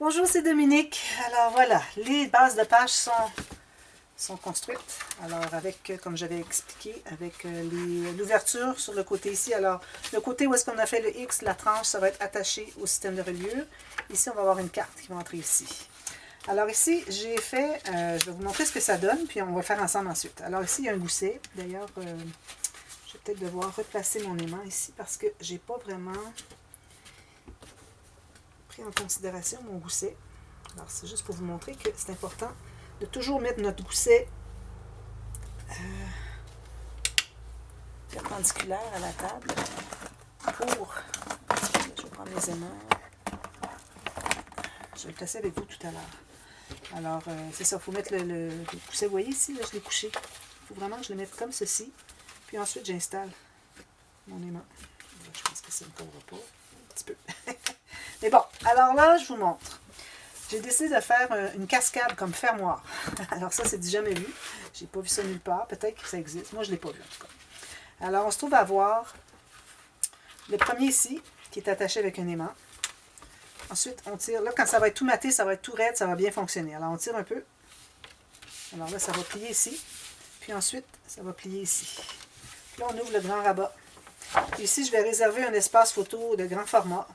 Bonjour, c'est Dominique. Alors voilà, les bases de page sont construites. Alors avec, comme j'avais expliqué, avec l'ouverture sur le côté ici. Alors le côté où est-ce qu'on a fait le X, la tranche, ça va être attaché au système de reliure. Ici, on va avoir une carte qui va entrer ici. Alors ici, j'ai fait, je vais vous montrer ce que ça donne, puis on va le faire ensemble ensuite. Alors ici, il y a un gousset. D'ailleurs, je vais peut-être devoir replacer mon aimant ici parce que j'ai pas vraiment pris en considération mon gousset. Alors, c'est juste pour vous montrer que c'est important de toujours mettre notre gousset perpendiculaire à la table pour... Je vais prendre les aimants. Je vais le placer avec vous tout à l'heure. Alors, c'est ça, il faut mettre le gousset. Vous voyez ici, là, je l'ai couché. Il faut vraiment que je le mette comme ceci. Puis ensuite, j'installe mon aimant. Je pense que ça ne couvre pas. Un petit peu. Mais bon, alors là, je vous montre. J'ai décidé de faire une cascade comme fermoir. Alors ça, c'est du jamais vu. J'ai pas vu ça nulle part. Peut-être que ça existe. Moi, je ne l'ai pas vu en tout cas. Alors, on se trouve à voir le premier ici, qui est attaché avec un aimant. Ensuite, on tire. Là, quand ça va être tout maté, ça va être tout raide, ça va bien fonctionner. Alors, on tire un peu. Alors là, ça va plier ici. Puis ensuite, ça va plier ici. Puis là, on ouvre le grand rabat. Puis ici, je vais réserver un espace photo de grand format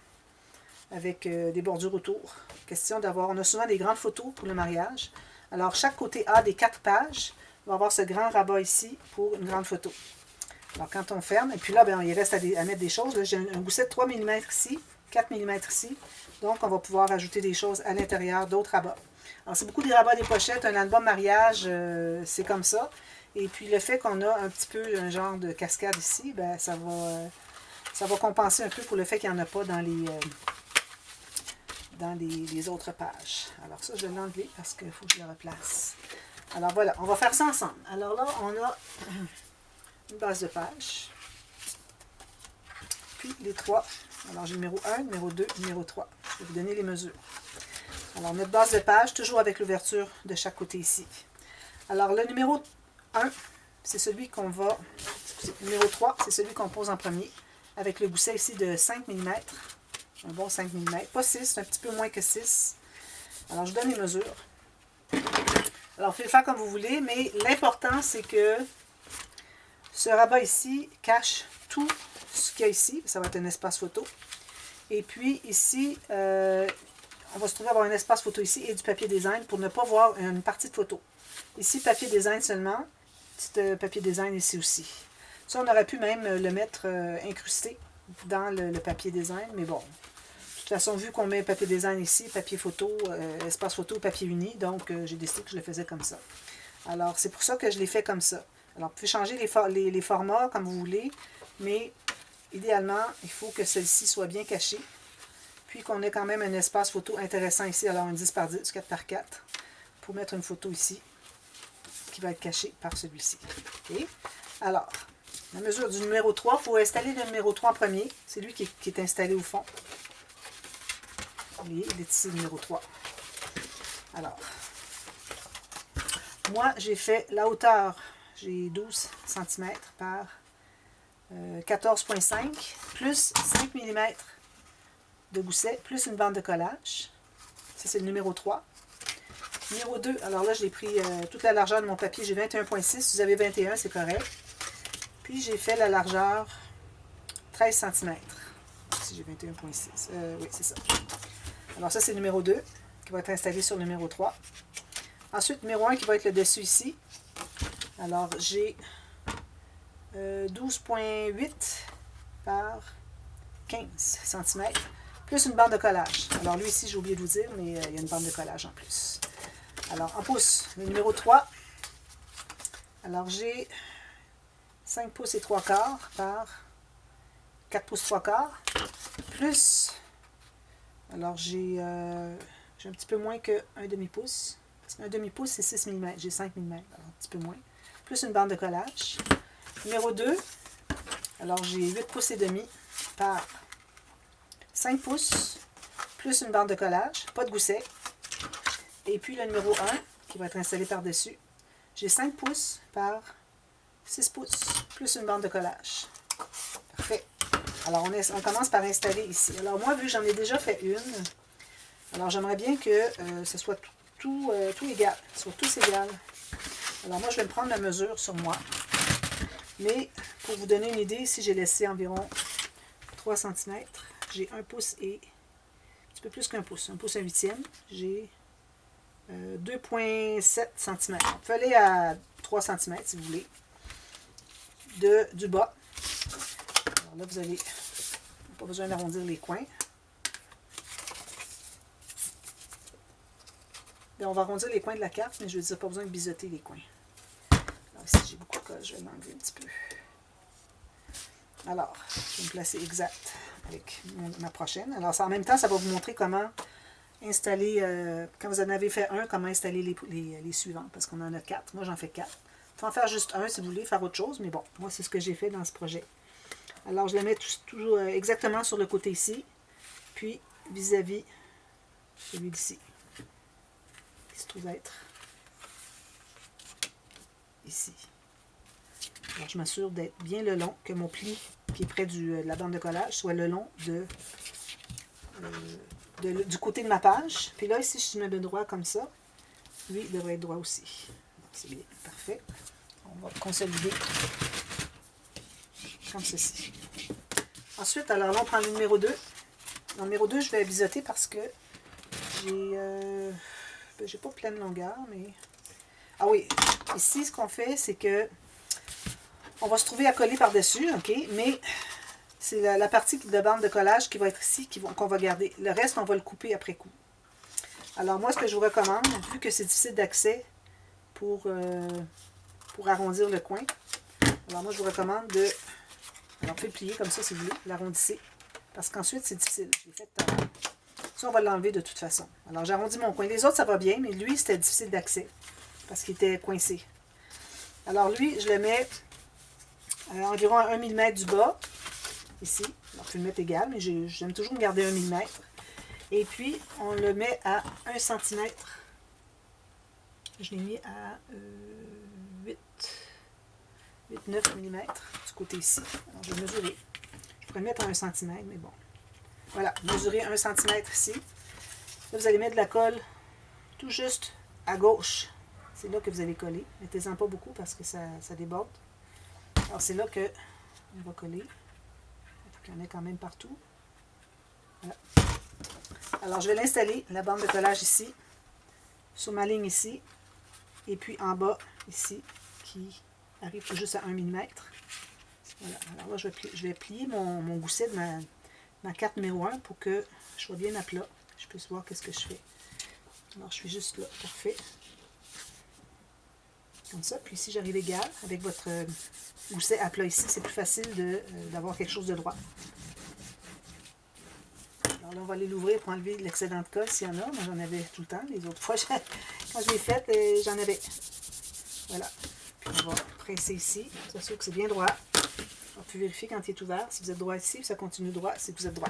avec des bordures autour. Question d'avoir, on a souvent des grandes photos pour le mariage. Alors, chaque côté A des 4 pages va avoir ce grand rabat ici pour une grande photo. Alors, quand on ferme, et puis là, bien, il reste à mettre des choses. J'ai un gousset de 3 mm ici, 4 mm ici. Donc, on va pouvoir ajouter des choses à l'intérieur, d'autres rabats. Alors, c'est beaucoup des rabats des pochettes. Un album mariage, c'est comme ça. Et puis, le fait qu'on a un petit peu un genre de cascade ici, ben, ça va compenser un peu pour le fait qu'il n'y en a pas dans les autres pages. Alors ça, je vais l'enlever parce qu'il faut que je le replace. Alors voilà, on va faire ça ensemble. Alors là, on a une base de page. Puis les trois. Alors j'ai numéro 1, numéro 2, numéro 3. Je vais vous donner les mesures. Alors notre base de page, toujours avec l'ouverture de chaque côté ici. Alors le numéro 1, c'est celui qu'on va... Excusez, le numéro 3, c'est celui qu'on pose en premier. Avec le gousset ici de 5 mm. Un bon 5 mm. Pas 6, c'est un petit peu moins que 6. Alors, je donne les mesures. Alors, vous pouvez le faire comme vous voulez, mais l'important, c'est que ce rabat ici cache tout ce qu'il y a ici. Ça va être un espace photo. Et puis, ici, on va se trouver à avoir un espace photo ici et du papier design pour ne pas voir une partie de photo. Ici, papier design seulement. Petit papier design ici aussi. Ça, on aurait pu même le mettre incrusté dans le papier design, mais bon. De toute façon, vu qu'on met papier design ici, papier photo, espace photo, papier uni, donc j'ai décidé que je le faisais comme ça. Alors, c'est pour ça que je l'ai fait comme ça. Alors, vous pouvez changer les formats comme vous voulez, mais idéalement, il faut que celle-ci soit bien cachée, puis qu'on ait quand même un espace photo intéressant ici, alors un 10 par 10, 4 par 4, pour mettre une photo ici, qui va être cachée par celui-ci. Okay? Alors, la mesure du numéro 3, il faut installer le numéro 3 en premier, c'est lui qui est installé au fond. Il est ici numéro 3. Alors, moi, j'ai fait la hauteur, j'ai 12 cm par 14,5 plus 5 mm de gousset, plus une bande de collage. Ça, c'est le numéro 3. Numéro 2, alors là, j'ai pris toute la largeur de mon papier. J'ai 21,6. Si vous avez 21, c'est correct. Puis, j'ai fait la largeur 13 cm. Si j'ai 21,6. Oui, c'est ça. Alors ça, c'est le numéro 2 qui va être installé sur le numéro 3. Ensuite, numéro 1 qui va être le dessus ici. Alors, j'ai 12,8 par 15 cm, plus une bande de collage. Alors lui ici, j'ai oublié de vous dire, mais il y a une bande de collage en plus. Alors, en pouces, le numéro 3. Alors, j'ai 5 pouces et 3 quarts par 4 pouces 3 quarts, plus... Alors, j'ai un petit peu moins qu'un demi-pouce. Parce qu'un demi-pouce, c'est 6 mm. J'ai 5 mm, alors un petit peu moins. Plus une bande de collage. Numéro 2, alors j'ai 8 pouces et demi par 5 pouces, plus une bande de collage, pas de gousset. Et puis le numéro 1, qui va être installé par-dessus, j'ai 5 pouces par 6 pouces, plus une bande de collage. Parfait. Alors, on commence par installer ici. Alors, moi, vu que j'en ai déjà fait une, Alors, j'aimerais bien que ce soit tout égal, soit tous égal. Alors, moi, je vais me prendre la mesure sur moi. Mais, pour vous donner une idée, ici, j'ai laissé environ 3 cm. J'ai 1 pouce et un petit peu plus qu'1 pouce, 1 pouce 1/8. J'ai 2,7 cm. Vous pouvez aller à 3 cm si vous voulez. Du bas. Alors là, vous n'avez pas besoin d'arrondir les coins. Bien, on va arrondir les coins de la carte, mais je veux dire, pas besoin de biseauter les coins. Alors ici, j'ai beaucoup de colle, je vais l'enlever un petit peu. Alors, je vais me placer exact avec ma prochaine. Alors, en même temps, ça va vous montrer comment installer, quand vous en avez fait un, comment installer les suivants, parce qu'on en a 4. Moi, j'en fais 4. Il faut en faire juste un si vous voulez faire autre chose, mais bon, moi, c'est ce que j'ai fait dans ce projet. Alors, je le mets toujours exactement sur le côté ici, puis vis-à-vis celui d'ici, qui se trouve être ici. Alors, je m'assure d'être bien le long, que mon pli qui est près de la bande de collage soit le long du côté de ma page. Puis là, ici, si je mets le droit comme ça, lui, il devrait être droit aussi. C'est bien, parfait. On va consolider comme ceci. Ensuite, alors là, on prend le numéro 2. Dans le numéro 2, je vais biseauter parce que j'ai pas pleine longueur, mais... Ah oui, ici, ce qu'on fait, c'est que on va se trouver à coller par-dessus, OK? Mais c'est la partie de bande de collage qui va être ici, qu'on va garder. Le reste, on va le couper après coup. Alors moi, ce que je vous recommande, vu que c'est difficile d'accès pour arrondir le coin, alors moi, je vous recommande de... Alors, vous pouvez le plier comme ça, si vous voulez, l'arrondissez. Parce qu'ensuite, c'est difficile. Je l'ai fait tout à l'heure. Ça, on va l'enlever de toute façon. Alors, j'arrondis mon coin. Les autres, ça va bien, mais lui, c'était difficile d'accès. Parce qu'il était coincé. Alors, lui, je le mets à environ 1 mm du bas. Ici. Alors, je peux le mettre égal, mais j'aime toujours me garder 1 mm. Et puis, on le met à 1 cm. Je l'ai mis à 8-9 mm du côté ici. Alors, je vais mesurer. Je pourrais le mettre à 1 cm, mais bon. Voilà, mesurez 1 cm ici. Là, vous allez mettre de la colle tout juste à gauche. C'est là que vous allez coller. Mettez-en pas beaucoup parce que ça déborde. Alors, c'est là que on va coller. Il faut qu'il y en ait quand même partout. Voilà. Alors, je vais l'installer, la bande de collage ici, sur ma ligne ici, et puis en bas, ici, qui arrive tout juste à 1 mm. Voilà. Alors là, je vais plier mon gousset de ma carte numéro 1 pour que je sois bien à plat. Je puisse voir qu'est-ce que je fais. Alors, je suis juste là. Parfait. Comme ça. Puis ici, j'arrive égal avec votre gousset à plat ici. C'est plus facile d'avoir quelque chose de droit. Alors là, on va aller l'ouvrir pour enlever l'excédent de colle s'il y en a. Moi, j'en avais tout le temps. Les autres fois, quand je l'ai faite, j'en avais. Voilà. Puis on va presser ici. C'est sûr que c'est bien droit. On peut vérifier quand il est ouvert. Si vous êtes droit ici, ça continue droit si vous êtes droit.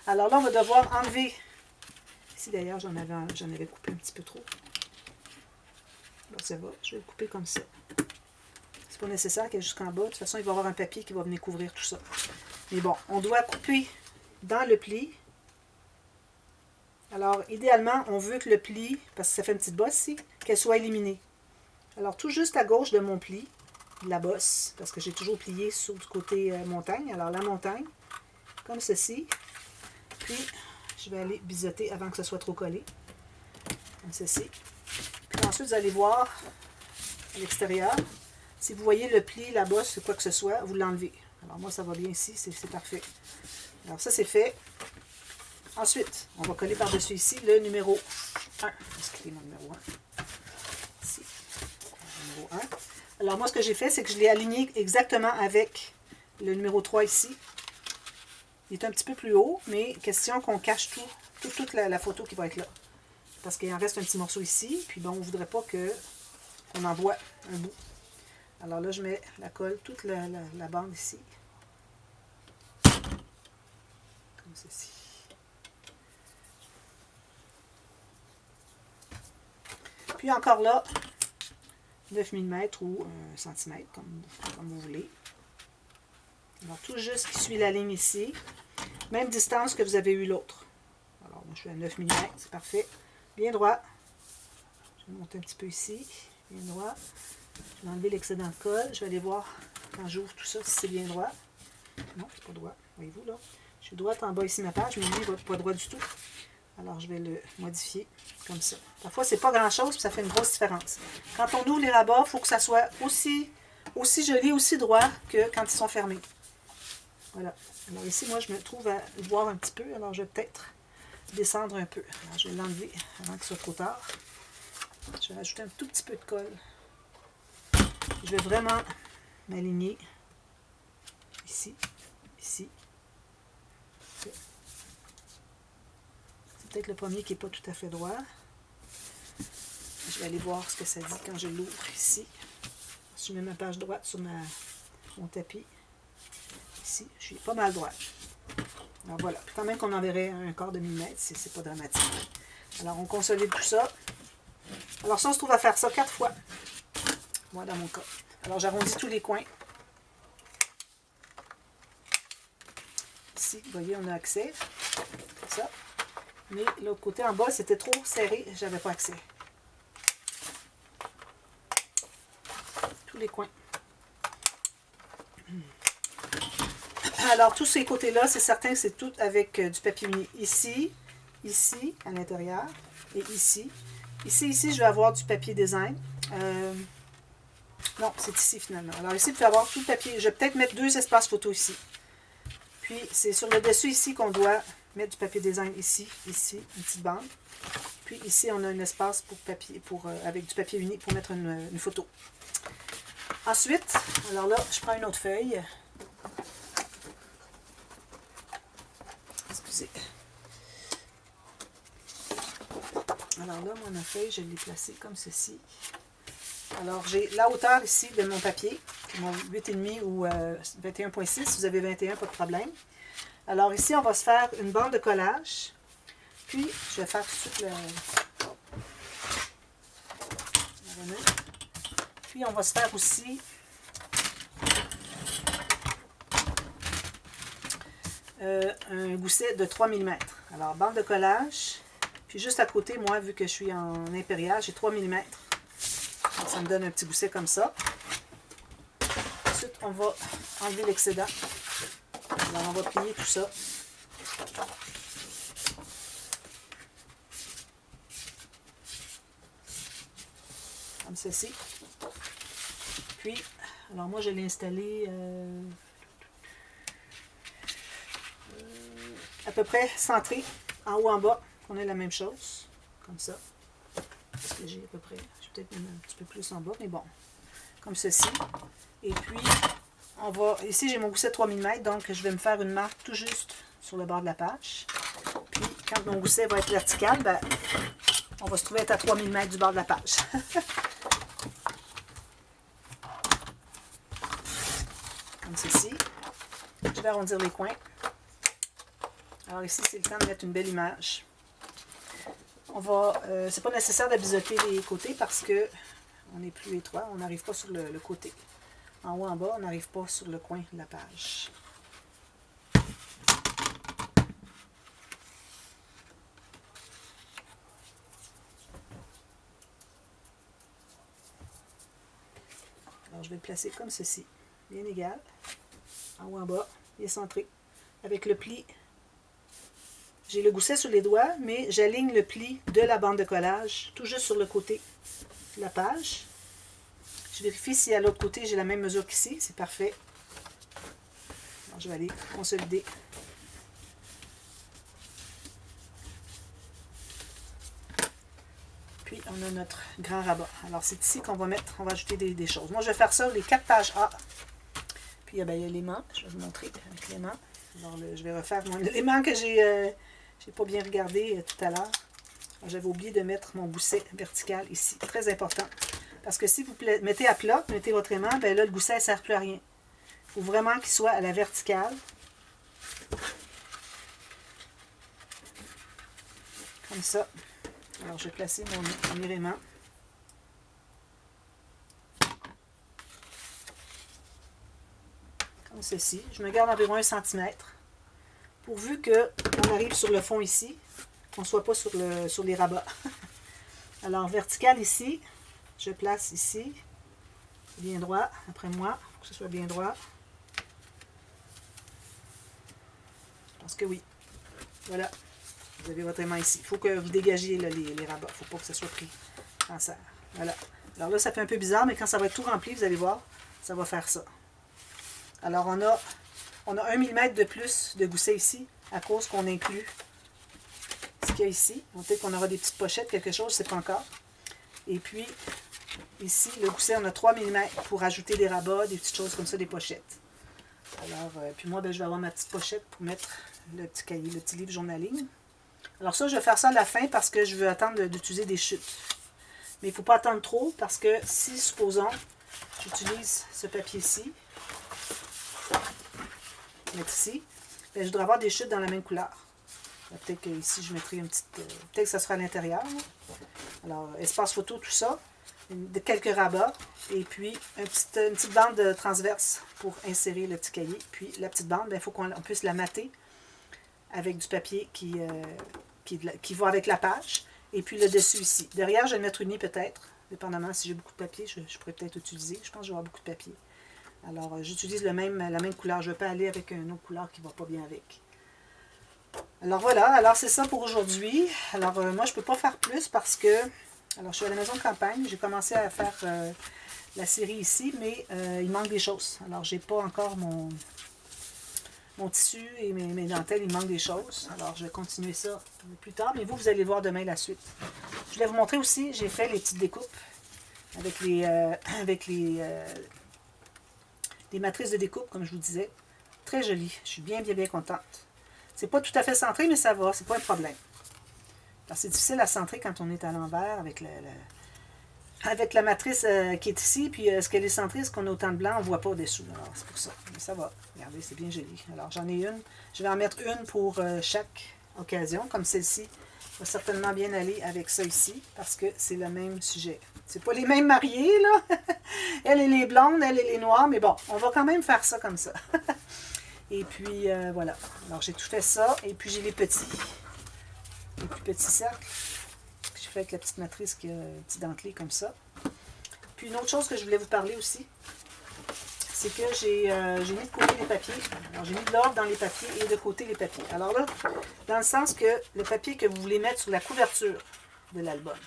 Alors là, on va devoir enlever. Ici, d'ailleurs, j'en avais coupé un petit peu trop. Là, ça va. Je vais le couper comme ça. C'est pas nécessaire qu'il y ait jusqu'en bas. De toute façon, il va y avoir un papier qui va venir couvrir tout ça. Mais bon, on doit couper dans le pli. Alors, idéalement, on veut que le pli, parce que ça fait une petite bosse ici, qu'elle soit éliminée. Alors, tout juste à gauche de mon pli, de la bosse, parce que j'ai toujours plié sur du côté montagne. Alors, la montagne, comme ceci. Puis, je vais aller biseauter avant que ce soit trop collé. Comme ceci. Puis ensuite, vous allez voir à l'extérieur. Si vous voyez le pli, la bosse, quoi que ce soit, vous l'enlevez. Alors, moi, ça va bien ici, c'est parfait. Alors, ça, c'est fait. Ensuite, on va coller par-dessus ici le numéro 1. Excusez mon numéro 1. Ici, numéro 1. Alors, moi, ce que j'ai fait, c'est que je l'ai aligné exactement avec le numéro 3 ici. Il est un petit peu plus haut, mais question qu'on cache toute la photo qui va être là. Parce qu'il en reste un petit morceau ici, puis bon, on ne voudrait pas qu'on en voit un bout. Alors là, je mets la colle, toute la bande ici. Comme ceci. Puis encore là, 9 mm ou 1 cm, comme vous voulez. Alors tout juste qui suit la ligne ici. Même distance que vous avez eu l'autre. Alors je suis à 9 mm, c'est parfait. Bien droit. Je vais monter un petit peu ici. Bien droit. Je vais enlever l'excédent de colle. Je vais aller voir quand j'ouvre tout ça si c'est bien droit. Non, c'est pas droit. Voyez-vous là? Je suis droite en bas ici ma page, mais lui, il va pas droit du tout. Alors, je vais le modifier comme ça. Parfois, c'est pas grand-chose, puis ça fait une grosse différence. Quand on ouvre les rabats, il faut que ça soit aussi joli, aussi droit que quand ils sont fermés. Voilà. Alors ici, moi, je me trouve à voir un petit peu. Alors, je vais peut-être descendre un peu. Alors, je vais l'enlever avant qu'il soit trop tard. Je vais rajouter un tout petit peu de colle. Je vais vraiment m'aligner ici, ici. C'est peut-être le premier qui n'est pas tout à fait droit. Je vais aller voir ce que ça dit quand je l'ouvre ici. Je mets ma page droite sur mon tapis. Ici, je suis pas mal droite. Alors voilà. Puis quand même qu'on enverrait un quart de millimètre, c'est pas dramatique. Alors on consolide tout ça. Alors ça, on se trouve à faire ça 4 fois. Moi, dans mon cas. Alors j'arrondis tous les coins. Ici, vous voyez, on a accès. Comme ça. Mais l'autre côté en bas, c'était trop serré. J'avais pas accès. Tous les coins. Alors, tous ces côtés-là, c'est certain que c'est tout avec du papier uni. Ici, ici, à l'intérieur, et ici. Ici, je vais avoir du papier design. Non, c'est ici finalement. Alors ici, vous pouvez avoir tout le papier. Je vais peut-être mettre 2 espaces photo ici. Puis, c'est sur le dessus ici qu'on doit mettre du papier design ici, ici, une petite bande. Puis ici, on a un espace pour papier, avec du papier uni pour mettre une photo. Ensuite, alors là, je prends une autre feuille. Excusez. Alors là, moi, ma feuille, je l'ai placée comme ceci. Alors, j'ai la hauteur ici de mon papier, mon 8,5 ou 21,6. Si vous avez 21, pas de problème. Alors ici, on va se faire une bande de collage. Puis, je vais faire tout de suite le... Puis, on va se faire aussi un gousset de 3 mm. Alors, bande de collage. Puis, juste à côté, moi, vu que je suis en impérial, j'ai 3 mm. Donc, ça me donne un petit gousset comme ça. Ensuite, on va enlever l'excédent. Alors, on va plier tout ça. Comme ceci. Puis, alors moi, je l'ai installé à peu près centré, en haut en bas, qu'on ait la même chose. Comme ça. Parce que j'ai à peu près, j'ai peut-être un petit peu plus en bas, mais bon. Comme ceci. Et puis, on va, ici j'ai mon gousset 3 mm, donc je vais me faire une marque tout juste sur le bord de la page. Puis, quand mon gousset va être vertical, ben, on va se trouver être à 3 mm du bord de la page. Comme ceci. Je vais arrondir les coins. Alors ici, c'est le temps de mettre une belle image. On va, c'est pas nécessaire de biseauter les côtés parce que on est plus étroit, on n'arrive pas sur le côté. En haut, en bas, on n'arrive pas sur le coin de la page. Alors, je vais le placer comme ceci, bien égal. En haut, en bas, bien centré. Avec le pli, j'ai le gousset sur les doigts, mais j'aligne le pli de la bande de collage, tout juste sur le côté de la page. Je vérifie si à l'autre côté, j'ai la même mesure qu'ici. C'est parfait. Alors, je vais aller consolider. Puis, on a notre grand rabat. Alors, c'est ici qu'on va mettre, on va ajouter des choses. Moi, je vais faire ça, les 4 pages A. Puis, il y a l'aimant. Je vais vous montrer avec l'aimant. Alors, je vais refaire l'aimant que j'ai pas bien regardé tout à l'heure. J'avais oublié de mettre mon gousset vertical ici. Très important. Parce que si vous mettez à plat, mettez votre aimant, ben là, le gousset ne sert plus à rien. Il faut vraiment qu'il soit à la verticale. Comme ça. Alors, je vais placer mon aimant. Comme ceci. Je me garde environ 1 cm. Pourvu qu'on arrive sur le fond ici. qu'on ne soit pas sur les rabats. Alors, vertical ici, je place ici, bien droit, après moi, il faut que ce soit bien droit. Parce que oui, voilà, vous avez votre aimant ici. Il faut que vous dégagiez là, les rabats, il ne faut pas que ça soit pris en serre. Voilà. Alors là, ça fait un peu bizarre, mais quand ça va être tout rempli, vous allez voir, ça va faire ça. Alors, on a 1 mm de plus de gousset ici, à cause qu'on inclut ce qu'il y a ici. Peut-être qu'on aura des petites pochettes, quelque chose, je ne sais pas encore. Et puis, ici, le gousset, on a 3 mm pour ajouter des rabats, des petites choses comme ça, des pochettes. Alors, puis moi, je vais avoir ma petite pochette pour mettre le petit cahier, le petit livre journaling. Alors ça, je vais faire ça à la fin parce que je veux attendre d'utiliser des chutes. Mais il ne faut pas attendre trop parce que si, supposons, j'utilise ce papier-ci, mettre ici, bien, je voudrais avoir des chutes dans la même couleur. Peut-être que ici, je mettrai une petite... peut-être que ça sera à l'intérieur. Alors, espace photo, tout ça. Quelques rabats. Et puis, une petite bande transverse pour insérer le petit cahier. Puis, la petite bande, il faut qu'on puisse la mater avec du papier qui va avec la page. Et puis, le dessus ici. Derrière, je vais mettre une nid peut-être. Dépendamment si j'ai beaucoup de papier, je pourrais peut-être utiliser. Je pense que je vais avoir beaucoup de papier. Alors, j'utilise la même couleur. Je ne vais pas aller avec une autre couleur qui ne va pas bien avec. Alors voilà, alors c'est ça pour aujourd'hui. Alors moi je ne peux pas faire plus parce que, alors je suis à la maison de campagne, j'ai commencé à faire la série ici, mais il manque des choses. Alors j'ai pas encore mon tissu et mes dentelles, il manque des choses. Alors je vais continuer ça plus tard, mais vous allez voir demain la suite. Je voulais vous montrer aussi, j'ai fait les petites découpes avec les matrices de découpe, comme je vous disais. Très jolies, je suis bien contente. C'est pas tout à fait centré, mais ça va, c'est pas un problème. Alors, c'est difficile à centrer quand on est à l'envers avec la matrice qui est ici, puis ce qu'elle est centrée, est-ce qu'on a autant de blanc, on ne voit pas au-dessous. Alors, c'est pour ça. Mais ça va. Regardez, c'est bien joli. Alors, j'en ai une. Je vais en mettre une pour chaque occasion, comme celle-ci va certainement bien aller avec ça ici, parce que c'est le même sujet. C'est pas les mêmes mariés, là. Elle, elle est blonde, elle est noire, mais bon, on va quand même faire ça comme ça. Et puis, voilà. Alors, j'ai tout fait ça. Et puis, j'ai les plus petits cercles que j'ai fait avec la petite matrice qui a un petit dentelé comme ça. Puis, une autre chose que je voulais vous parler aussi, c'est que j'ai mis de côté les papiers. Alors, j'ai mis de l'ordre dans les papiers et de côté les papiers. Alors là, dans le sens que le papier que vous voulez mettre sur la couverture de l'album.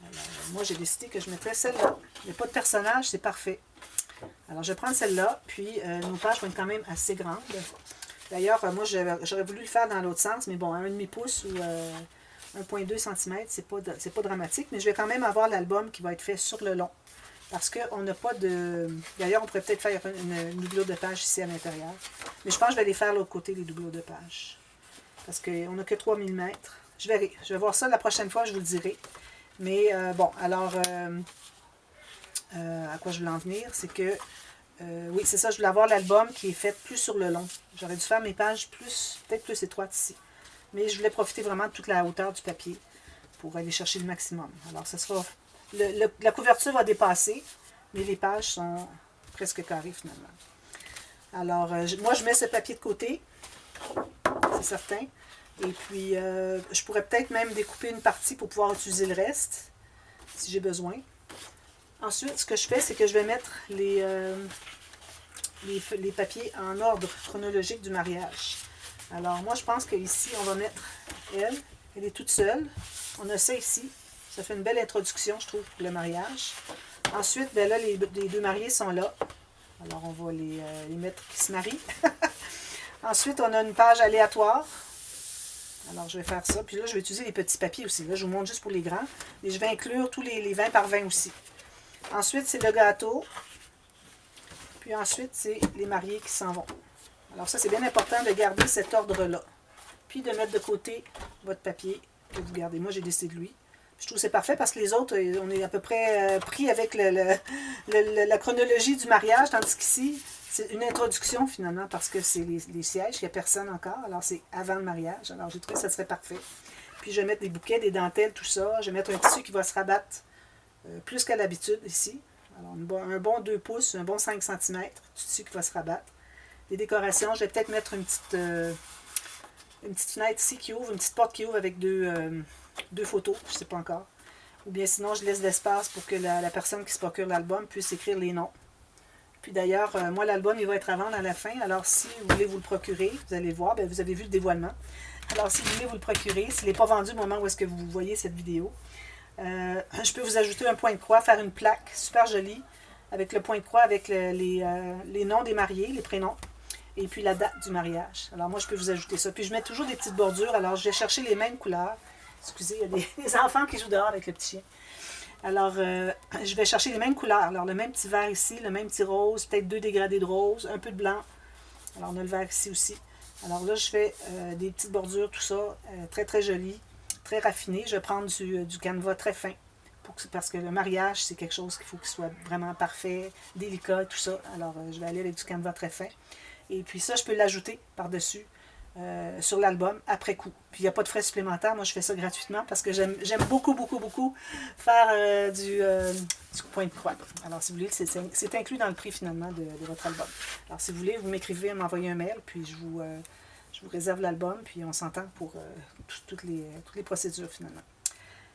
Alors, moi, j'ai décidé que je mettrais celle-là. Il n'y a pas de personnage, c'est parfait. Alors, je vais prendre celle-là, puis nos pages vont être quand même assez grandes. D'ailleurs, moi, j'aurais voulu le faire dans l'autre sens, mais bon, un demi-pouce ou 1,2 cm, c'est pas dramatique, mais je vais quand même avoir l'album qui va être fait sur le long. Parce qu'on n'a pas de... D'ailleurs, on pourrait peut-être faire une doublure de page ici à l'intérieur. Mais je pense que je vais aller faire l'autre côté, les doublures de page. Parce qu'on n'a que 3 mm. Je verrai. Je vais voir ça la prochaine fois, je vous le dirai. Mais bon, alors... à quoi je voulais en venir, c'est que, oui, c'est ça, je voulais avoir l'album qui est fait plus sur le long. J'aurais dû faire mes pages peut-être plus étroites ici. Mais je voulais profiter vraiment de toute la hauteur du papier pour aller chercher le maximum. Alors, ça sera, la couverture va dépasser, mais les pages sont presque carrées finalement. Alors, moi, je mets ce papier de côté, c'est certain. Et puis, je pourrais peut-être même découper une partie pour pouvoir utiliser le reste, si j'ai besoin. Ensuite, ce que je fais, c'est que je vais mettre les papiers en ordre chronologique du mariage. Alors, moi, je pense qu'ici, on va mettre elle. Elle est toute seule. On a ça ici. Ça fait une belle introduction, je trouve, pour le mariage. Ensuite, ben là, les deux mariés sont là. Alors, on va les mettre qui se marient. Ensuite, on a une page aléatoire. Alors, je vais faire ça. Puis là, je vais utiliser les petits papiers aussi. Là, je vous montre juste pour les grands. Et je vais inclure tous les 20 par 20 aussi. Ensuite, c'est le gâteau. Puis ensuite, c'est les mariés qui s'en vont. Alors ça, c'est bien important de garder cet ordre-là. Puis de mettre de côté votre papier que vous gardez. Moi, j'ai décidé de lui. Je trouve que c'est parfait parce que les autres, on est à peu près pris avec la chronologie du mariage, tandis qu'ici, c'est une introduction finalement parce que c'est les sièges, il n'y a personne encore. Alors, c'est avant le mariage. Alors, j'ai trouvé que ça serait parfait. Puis, je vais mettre des bouquets, des dentelles, tout ça. Je vais mettre un tissu qui va se rabattre plus qu'à l'habitude ici. Alors, un bon 2 pouces, un bon 5 cm, tissu qui va se rabattre. Les décorations, je vais peut-être mettre une petite une petite fenêtre ici qui ouvre, une petite porte qui ouvre avec deux photos, je ne sais pas encore. Ou bien sinon, je laisse l'espace pour que la personne qui se procure l'album puisse écrire les noms. Puis d'ailleurs, moi, l'album, il va être à vendre à la fin. Alors, si vous voulez vous le procurer, vous allez le voir, bien, vous avez vu le dévoilement. Alors, si vous voulez vous le procurer, s'il n'est pas vendu au moment où est-ce que vous voyez cette vidéo, je peux vous ajouter un point de croix, faire une plaque super jolie, avec le point de croix, avec les noms des mariés, les prénoms, et puis la date du mariage. Alors, moi, je peux vous ajouter ça. Puis, je mets toujours des petites bordures. Alors, je vais chercher les mêmes couleurs. Excusez, il y a des enfants qui jouent dehors avec le petit chien. Alors, je vais chercher les mêmes couleurs. Alors, le même petit vert ici, le même petit rose, peut-être 2 dégradés de rose, un peu de blanc. Alors, on a le vert ici aussi. Alors là, je fais des petites bordures, tout ça, très, très joli, très raffiné. Je vais prendre du canevas très fin, parce que le mariage, c'est quelque chose qu'il faut qu'il soit vraiment parfait, délicat, tout ça. Alors, je vais aller avec du canevas très fin. Et puis ça, je peux l'ajouter par-dessus. Sur l'album après coup. Puis il n'y a pas de frais supplémentaires. Moi, je fais ça gratuitement parce que j'aime beaucoup, beaucoup, beaucoup faire du point de croix. Alors, si vous voulez, c'est inclus dans le prix finalement de votre album. Alors, si vous voulez, vous m'écrivez, m'envoyez un mail, puis je vous réserve l'album, puis on s'entend pour toutes les procédures finalement.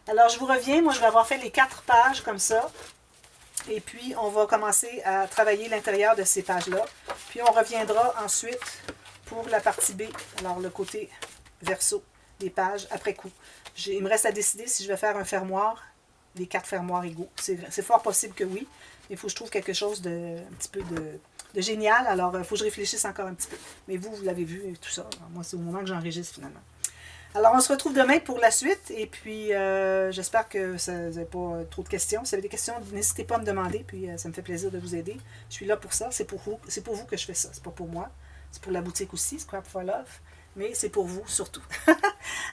Alors, je vous reviens. Moi, je vais avoir fait les 4 pages comme ça. Et puis, on va commencer à travailler l'intérieur de ces pages-là. Puis, on reviendra ensuite pour la partie B, alors le côté verso des pages après coup. Il me reste à décider si je vais faire un fermoir, les 4 fermoirs égaux. C'est fort possible que oui, mais il faut que je trouve quelque chose un petit peu de génial. Alors, il faut que je réfléchisse encore un petit peu. Mais vous l'avez vu et tout ça. Alors, moi, c'est au moment que j'enregistre finalement. Alors, on se retrouve demain pour la suite. Et puis, j'espère que vous n'avez pas trop de questions. Si vous avez des questions, n'hésitez pas à me demander. Puis, ça me fait plaisir de vous aider. Je suis là pour ça. C'est pour vous que je fais ça. C'est pas pour moi. C'est pour la boutique aussi, Scrap for Love. Mais c'est pour vous surtout.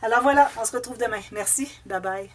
Alors voilà, on se retrouve demain. Merci. Bye bye.